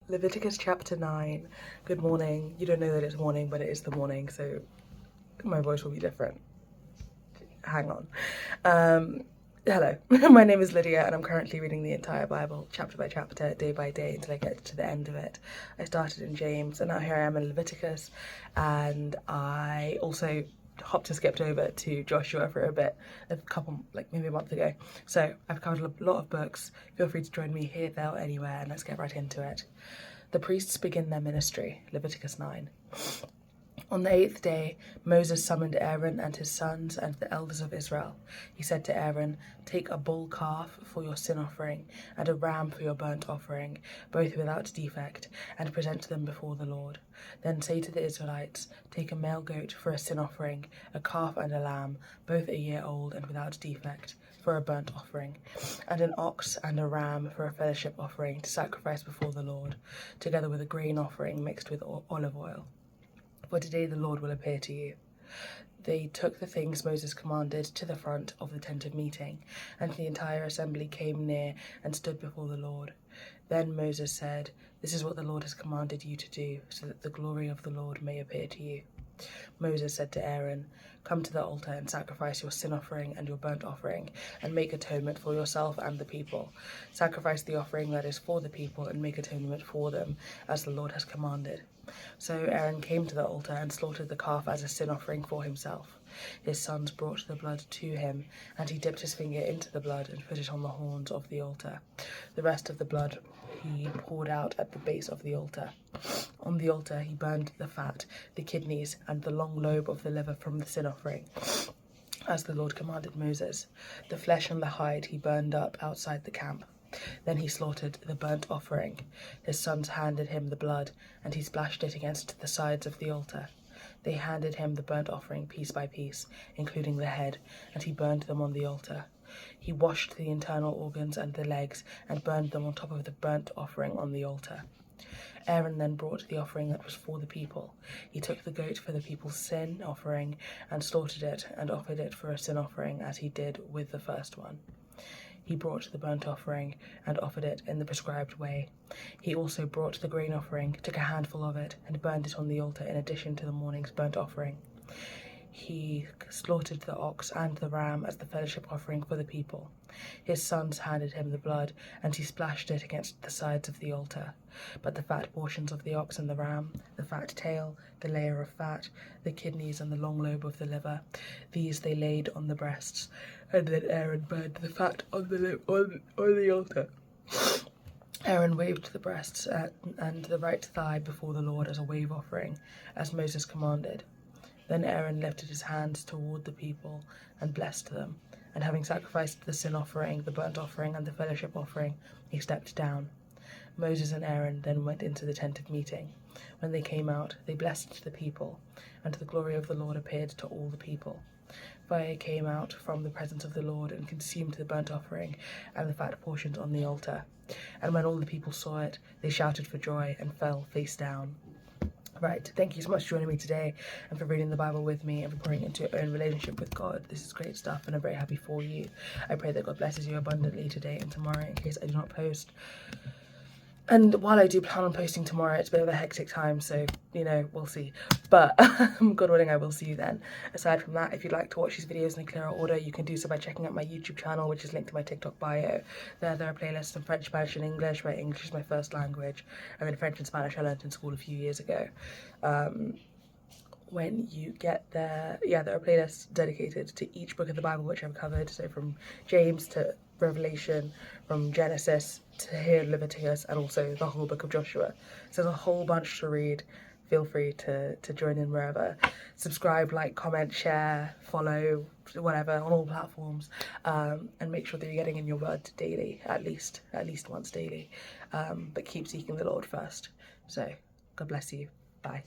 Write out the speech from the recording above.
Leviticus chapter 9. Good morning. You don't know that it's morning, but it is the morning, so my voice will be different. Hang on. Hello, my name is Lydia and I'm currently reading the entire Bible, chapter by chapter, day by day, until I get to the end of it. I started in James and now here I am in Leviticus, and I also hopped and skipped over to Joshua for a bit, maybe a month ago. So I've covered a lot of books. Feel free to join me here, there, or anywhere, and let's get right into it. The priests begin their ministry, Leviticus 9. On the 8th day, Moses summoned Aaron and his sons and the elders of Israel. He said to Aaron, "Take a bull calf for your sin offering and a ram for your burnt offering, both without defect, and present them before the Lord. Then say to the Israelites, take a male goat for a sin offering, a calf and a lamb, both a year old and without defect, for a burnt offering, and an ox and a ram for a fellowship offering to sacrifice before the Lord, together with a grain offering mixed with olive oil. For today the Lord will appear to you." They took the things Moses commanded to the front of the tent of meeting, and the entire assembly came near and stood before the Lord. Then Moses said, "This is what the Lord has commanded you to do, so that the glory of the Lord may appear to you." Moses said to Aaron, "Come to the altar and sacrifice your sin offering and your burnt offering, and make atonement for yourself and the people. Sacrifice the offering that is for the people and make atonement for them, as the Lord has commanded." So Aaron came to the altar and slaughtered the calf as a sin offering for himself. His sons brought the blood to him, and he dipped his finger into the blood and put it on the horns of the altar. The rest of the blood he poured out at the base of the altar. On the altar he burned the fat, the kidneys, and the long lobe of the liver from the sin offering, as the Lord commanded Moses. The flesh and the hide he burned up outside the camp. Then he slaughtered the burnt offering. His sons handed him the blood, and he splashed it against the sides of the altar. They handed him the burnt offering piece by piece, including the head, and he burned them on the altar. He washed the internal organs and the legs, and burned them on top of the burnt offering on the altar. Aaron then brought the offering that was for the people. He took the goat for the people's sin offering, and slaughtered it, and offered it for a sin offering, as he did with the first one. He brought the burnt offering and offered it in the prescribed way. He also brought the grain offering, took a handful of it, and burned it on the altar in addition to the morning's burnt offering. He slaughtered the ox and the ram as the fellowship offering for the people. His sons handed him the blood, and he splashed it against the sides of the altar. But the fat portions of the ox and the ram, the fat tail, the layer of fat, the kidneys and the long lobe of the liver, these they laid on the breasts, and then Aaron burned the fat on the altar. Aaron waved the breasts and the right thigh before the Lord as a wave offering, as Moses commanded. Then Aaron lifted his hands toward the people and blessed them, and having sacrificed the sin offering, the burnt offering, and the fellowship offering, he stepped down. Moses and Aaron then went into the tent of meeting. When they came out, they blessed the people, and the glory of the Lord appeared to all the people. Fire came out from the presence of the Lord and consumed the burnt offering and the fat portions on the altar. And when all the people saw it, they shouted for joy and fell face down. Right, thank you so much for joining me today and for reading the Bible with me and for pouring into your own relationship with God. This is great stuff and I'm very happy for you. I pray that God blesses you abundantly today and tomorrow in case I do not post. And while I do plan on posting tomorrow, it's a bit of a hectic time, so, we'll see. But, God willing, I will see you then. Aside from that, if you'd like to watch these videos in a clearer order, you can do so by checking out my YouTube channel, which is linked to my TikTok bio. There are playlists in French, Spanish, and English, where English is my first language. And then French and Spanish I learned in school a few years ago. When you get there, there are playlists dedicated to each book of the Bible which I've covered, so from James to Revelation, from Genesis to here Leviticus, and also the whole book of Joshua. So there's a whole bunch to read. Feel free to join in wherever. Subscribe, like, comment, share, follow, whatever, on all platforms, and make sure that you're getting in your word daily, at least once daily, but keep seeking the Lord first. So God bless you. Bye.